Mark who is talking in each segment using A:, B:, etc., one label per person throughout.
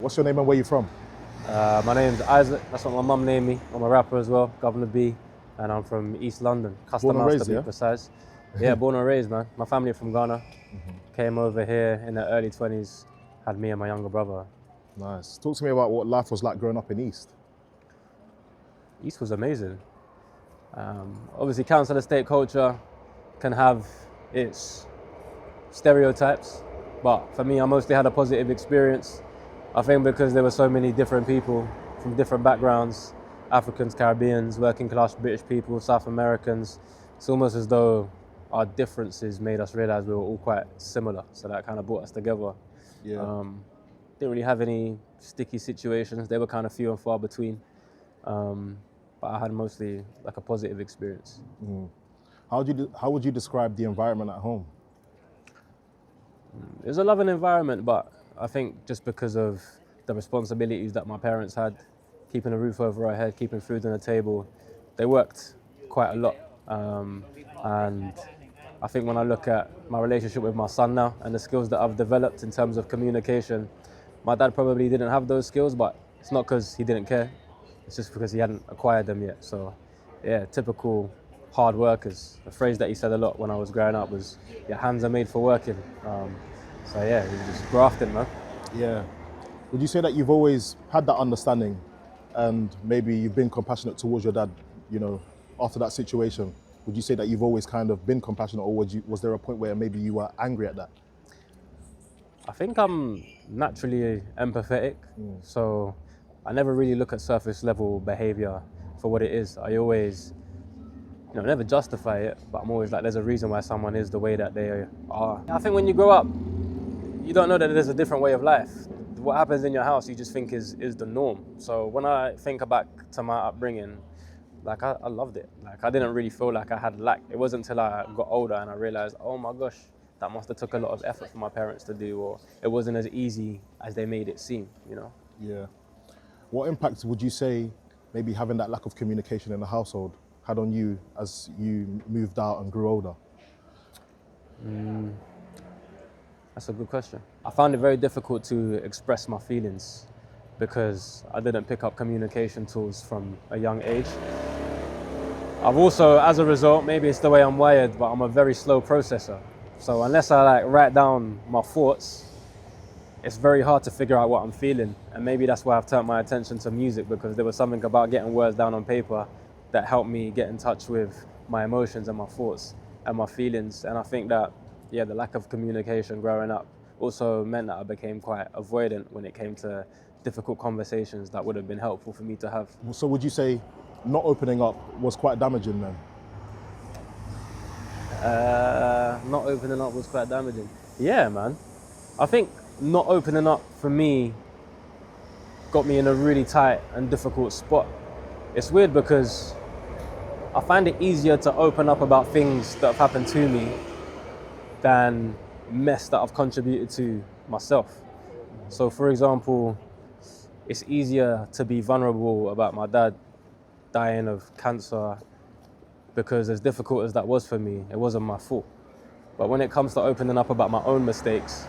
A: What's your name and where you from?
B: My name's Isaac, that's what my mum named me. I'm a rapper as well, Guvna B, and I'm from East London, Custom
A: Born and
B: House
A: raised,
B: to be
A: yeah?
B: precise. Yeah, born and raised, man. My family are from Ghana. Came over here in the early 20s, had me and my younger brother.
A: Nice. Talk to me about what life was like growing up in East.
B: East was amazing. Obviously, council estate culture can have its stereotypes, but for me, I mostly had a positive experience. I think because there were so many different people from different backgrounds, Africans, Caribbeans, working class British people, South Americans, it's almost as though our differences made us realize we were all quite similar. So that kind of brought us together.
A: Yeah.
B: Didn't really have any sticky situations. They were kind of few and far between. But I had mostly like a positive experience.
A: How would you describe the environment at home?
B: It was a loving environment, but I think just because of the responsibilities that my parents had, keeping a roof over our head, keeping food on the table, they worked quite a lot. And I think when I look at my relationship with my son now and the skills that I've developed in terms of communication, my dad probably didn't have those skills, but it's not because he didn't care. It's just because he hadn't acquired them yet. So yeah, typical hard workers. A phrase that he said a lot when I was growing up was, your hands are made for working. So yeah, he was just grafting, man.
A: Yeah. Would you say that you've always had that understanding and maybe you've been compassionate towards your dad, after that situation? Would you say that you've always kind of been compassionate, or was there a point where maybe you were angry at that?
B: I think I'm naturally empathetic, so I never really look at surface level behavior for what it is. I always, never justify it, but I'm always like, there's a reason why someone is the way that they are. I think when you grow up, you don't know that there's a different way of life. What happens in your house, you just think is the norm. So when I think back to my upbringing, like I loved it. Like I didn't really feel like I had lack. It wasn't until I got older and I realized, oh my gosh, that must have took a lot of effort for my parents to do, or it wasn't as easy as they made it seem,
A: Yeah. What impact would you say maybe having that lack of communication in the household had on you as you moved out and grew older?
B: That's a good question. I found it very difficult to express my feelings because I didn't pick up communication tools from a young age. I've also, as a result, maybe it's the way I'm wired, but I'm a very slow processor. So unless I write down my thoughts, it's very hard to figure out what I'm feeling. And maybe that's why I've turned my attention to music, because there was something about getting words down on paper that helped me get in touch with my emotions and my thoughts and my feelings. And I think that, the lack of communication growing up also meant that I became quite avoidant when it came to difficult conversations that would have been helpful for me to have.
A: So would you say not opening up was quite damaging then?
B: Not opening up was quite damaging. Yeah, man. I think not opening up for me got me in a really tight and difficult spot. It's weird because I find it easier to open up about things that have happened to me than mess that I've contributed to myself. So for example, it's easier to be vulnerable about my dad dying of cancer because as difficult as that was for me, it wasn't my fault. But when it comes to opening up about my own mistakes,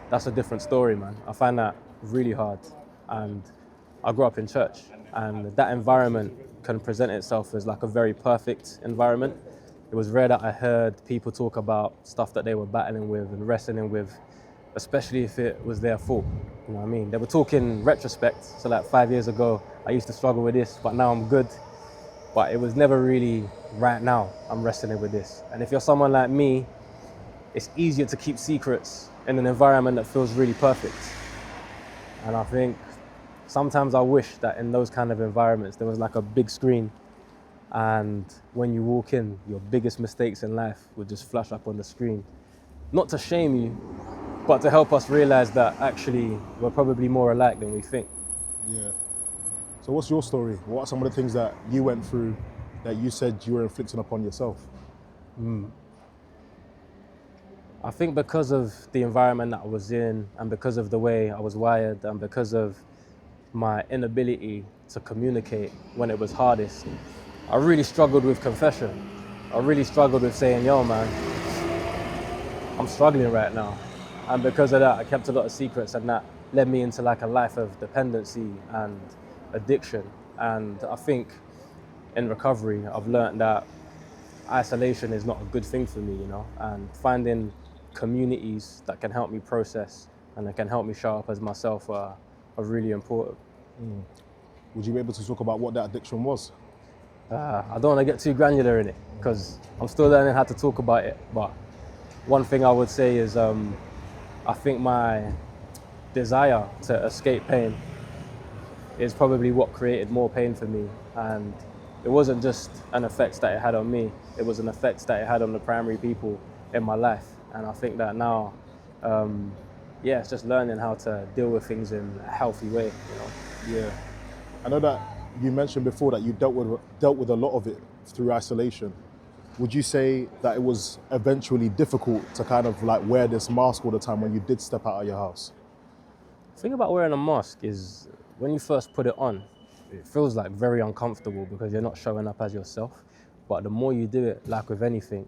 B: that's a different story, man. I find that really hard. And I grew up in church, and that environment can present itself as like a very perfect environment. It was rare that I heard people talk about stuff that they were battling with and wrestling with, especially if it was their fault. You know what I mean? They were talking retrospect. So like 5 years ago, I used to struggle with this, but now I'm good. But it was never really right now I'm wrestling with this. And if you're someone like me, it's easier to keep secrets in an environment that feels really perfect. And I think sometimes I wish that in those kind of environments, there was like a big screen, and when you walk in, your biggest mistakes in life would just flash up on the screen. Not to shame you, but to help us realize that actually we're probably more alike than we think.
A: Yeah. So what's your story? What are some of the things that you went through that you said you were inflicting upon yourself?
B: I think because of the environment that I was in, and because of the way I was wired, and because of my inability to communicate when it was hardest, I really struggled with confession. I really struggled with saying, yo man, I'm struggling right now. And because of that, I kept a lot of secrets, and that led me into like a life of dependency and addiction. And I think in recovery, I've learned that isolation is not a good thing for me, and finding communities that can help me process and that can help me show up as myself are really important.
A: Would you be able to talk about what that addiction was?
B: I don't want to get too granular in it because I'm still learning how to talk about it. But one thing I would say is I think my desire to escape pain is probably what created more pain for me. And it wasn't just an effect that it had on me, it was an effect that it had on the primary people in my life. And I think that now, it's just learning how to deal with things in a healthy way.
A: Yeah. I know that you mentioned before that you dealt with a lot of it through isolation. Would you say that it was eventually difficult to kind of like wear this mask all the time when you did step out of your house?
B: The thing about wearing a mask is when you first put it on, it feels like very uncomfortable because you're not showing up as yourself. But the more you do it, like with anything,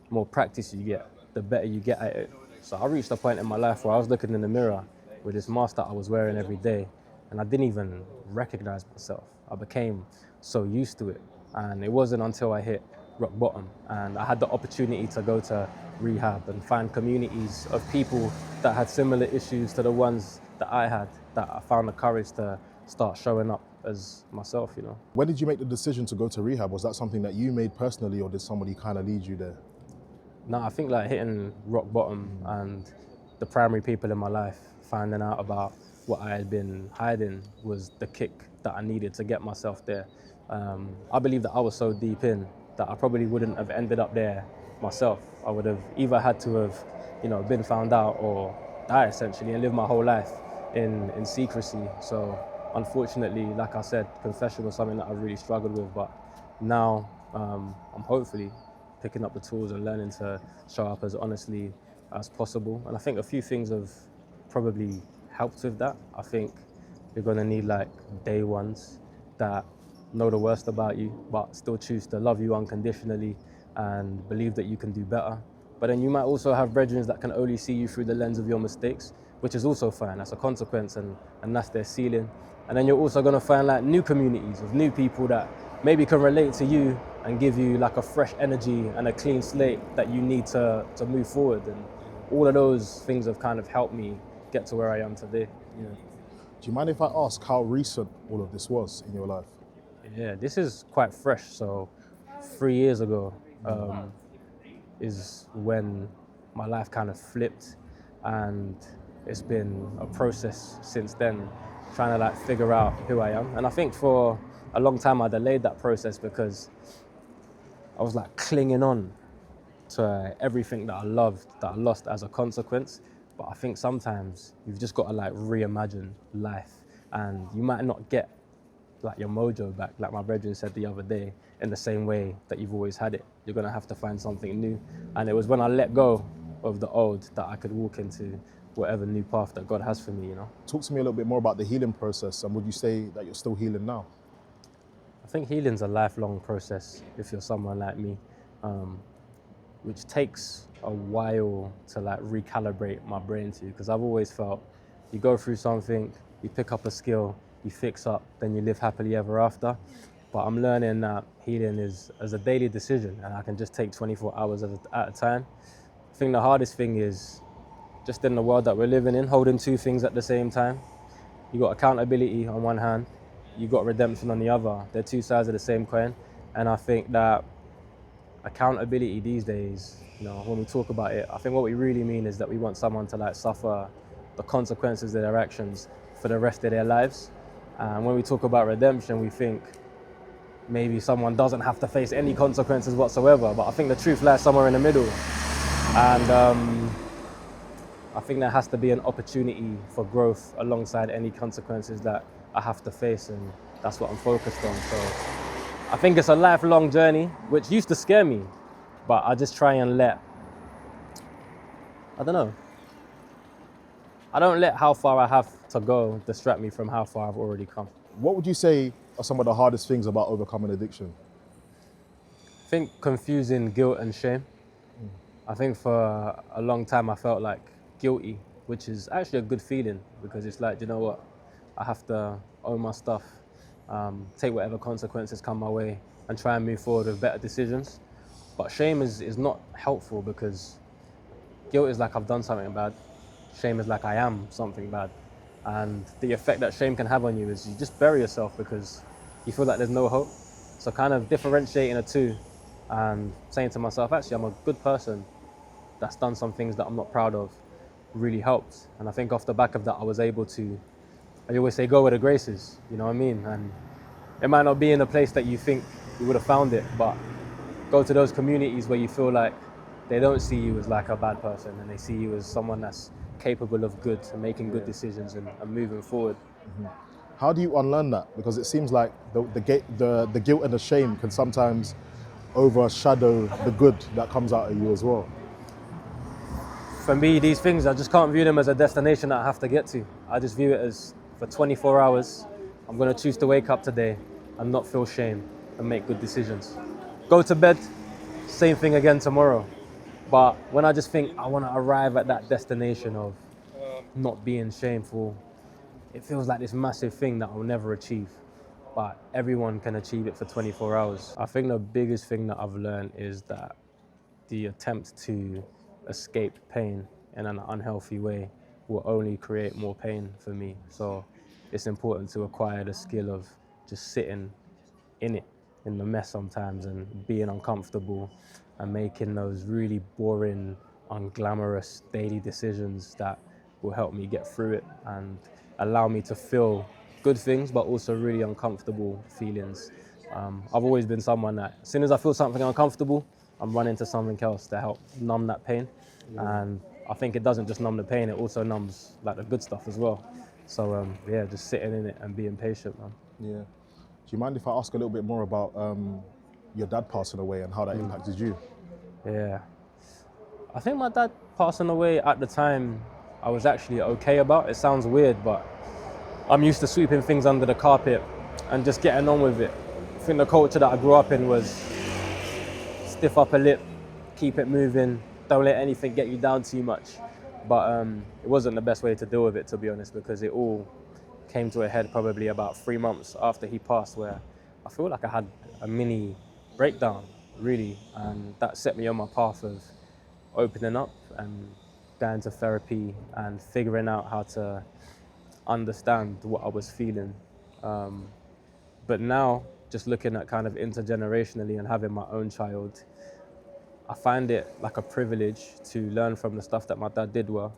B: the more practice you get, the better you get at it. So I reached a point in my life where I was looking in the mirror with this mask that I was wearing every day, and I didn't even recognize myself. I became so used to it. And it wasn't until I hit rock bottom and I had the opportunity to go to rehab and find communities of people that had similar issues to the ones that I had, that I found the courage to start showing up as myself.
A: When did you make the decision to go to rehab? Was that something that you made personally, or did somebody kind of lead you there?
B: No, I think like hitting rock bottom and the primary people in my life finding out about what I had been hiding was the kick that I needed to get myself there. I believe that I was so deep in that I probably wouldn't have ended up there myself. I would have either had to have, been found out or die essentially and live my whole life in secrecy. So unfortunately, like I said, confession was something that I really struggled with, but now I'm hopefully picking up the tools and learning to show up as honestly as possible. And I think a few things have probably helped with that. I think you're gonna need like day ones that know the worst about you, but still choose to love you unconditionally and believe that you can do better. But then you might also have brethren that can only see you through the lens of your mistakes, which is also fine. That's a consequence and that's their ceiling. And then you're also gonna find like new communities of new people that maybe can relate to you and give you like a fresh energy and a clean slate that you need to move forward. And all of those things have kind of helped me get to where I am today.
A: Yeah. Do you mind if I ask how recent all of this was in your life?
B: Yeah, this is quite fresh. So 3 years ago is when my life kind of flipped, and it's been a process since then, trying to like figure out who I am. And I think for a long time I delayed that process because I was like clinging on to everything that I loved that I lost as a consequence. But I think sometimes you've just got to like reimagine life, and you might not get like your mojo back, like my brethren said the other day, in the same way that you've always had it. You're gonna have to find something new. And it was when I let go of the old that I could walk into whatever new path that God has for me.
A: Talk to me a little bit more about the healing process, and would you say that you're still healing now?
B: I think healing's a lifelong process if you're someone like me, which takes a while to like recalibrate my brain to, because I've always felt you go through something, you pick up a skill, you fix up, then you live happily ever after. But I'm learning that healing is a daily decision, and I can just take 24 hours at a time. I think the hardest thing is just in the world that we're living in, holding two things at the same time. You got accountability on one hand, you got redemption on the other. They're two sides of the same coin. And I think that accountability these days, when we talk about it, I think what we really mean is that we want someone to like suffer the consequences of their actions for the rest of their lives. And when we talk about redemption, we think maybe someone doesn't have to face any consequences whatsoever. But I think the truth lies somewhere in the middle. And I think there has to be an opportunity for growth alongside any consequences that I have to face, and that's what I'm focused on. So I think it's a lifelong journey, which used to scare me, but I just try and I don't let how far I have to go distract me from how far I've already come.
A: What would you say are some of the hardest things about overcoming addiction?
B: I think confusing guilt and shame. I think for a long time I felt like guilty which is actually a good feeling because it's like, you know what, I have to own my stuff, take whatever consequences come my way, and try and move forward with better decisions. But shame is not helpful because guilt is like I've done something bad. Shame is like I am something bad. And the effect that shame can have on you is you just bury yourself because you feel like there's no hope. So kind of differentiating the two and saying to myself, actually, I'm a good person that's done some things that I'm not proud of really helped. And I think off the back of that, I was able to, I always say, go where the grace is, you know what I mean? And it might not be in a place that you think you would have found it, but go to those communities where you feel like they don't see you as like a bad person and they see you as someone that's capable of good and making good decisions and moving forward.
A: How do you unlearn that? Because it seems like the guilt and the shame can sometimes overshadow the good that comes out of you as well.
B: For me, these things, I just can't view them as a destination that I have to get to. I just view it as for 24 hours, I'm going to choose to wake up today and not feel shame and make good decisions. Go to bed, same thing again tomorrow. But when I just think I want to arrive at that destination of not being shameful, it feels like this massive thing that I'll never achieve. But everyone can achieve it for 24 hours. I think the biggest thing that I've learned is that the attempt to escape pain in an unhealthy way will only create more pain for me. So it's important to acquire the skill of just sitting in it, in the mess sometimes, and being uncomfortable and making those really boring, unglamorous daily decisions that will help me get through it and allow me to feel good things, but also really uncomfortable feelings. I've always been someone that, as soon as I feel something uncomfortable, I'm running to something else to help numb that pain. And I think it doesn't just numb the pain, it also numbs like the good stuff as well. So yeah, just sitting in it and being patient, man.
A: Yeah. Do you mind if I ask a little bit more about your dad passing away and how that impacted you?
B: Yeah. I think my dad passing away at the time, I was actually okay about. It sounds weird, but I'm used to sweeping things under the carpet and just getting on with it. I think the culture that I grew up in was stiff upper lip, keep it moving, don't let anything get you down too much. But it wasn't the best way to deal with it, to be honest, because it all came to a head probably about 3 months after he passed, where I feel like I had a mini breakdown, really, and that set me on my path of opening up and going to therapy and figuring out how to understand what I was feeling. But now, just looking at kind of intergenerationally and having my own child, I find it like a privilege to learn from the stuff that my dad did well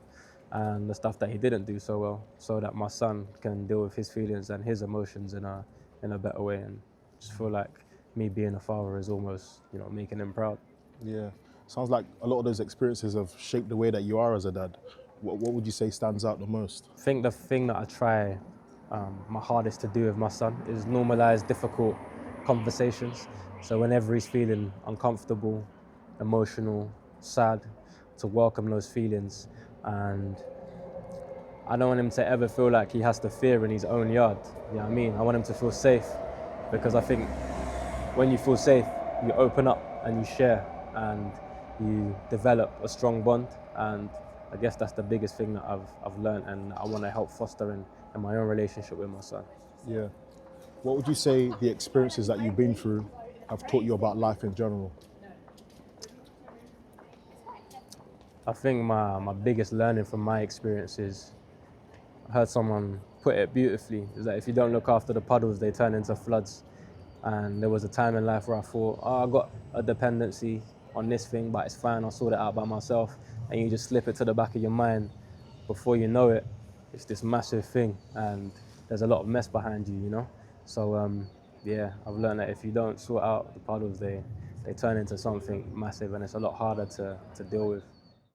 B: and the stuff that he didn't do so well, so that my son can deal with his feelings and his emotions in a better way. And just feel like me being a father is almost, you know, making him proud.
A: Yeah. Sounds like a lot of those experiences have shaped the way that you are as a dad. What would you say stands out the most?
B: I think the thing that I try my hardest to do with my son is normalize difficult conversations. So whenever he's feeling uncomfortable, emotional, sad, to welcome those feelings. And I don't want him to ever feel like he has to fear in his own yard. You know what I mean? I want him to feel safe, because I think when you feel safe, you open up and you share and you develop a strong bond. And I guess that's the biggest thing that I've learned and I want to help foster in my own relationship with my son.
A: Yeah. What would you say the experiences that you've been through have taught you about life in general?
B: I think my biggest learning from my experiences, I heard someone put it beautifully, is that if you don't look after the puddles, they turn into floods. And there was a time in life where I thought, oh, I got a dependency on this thing, but it's fine, I'll sort it out by myself. And you just slip it to the back of your mind. Before you know it, it's this massive thing and there's a lot of mess behind you, you know? So yeah, I've learned that if you don't sort out the puddles, they turn into something massive and it's a lot harder to deal with.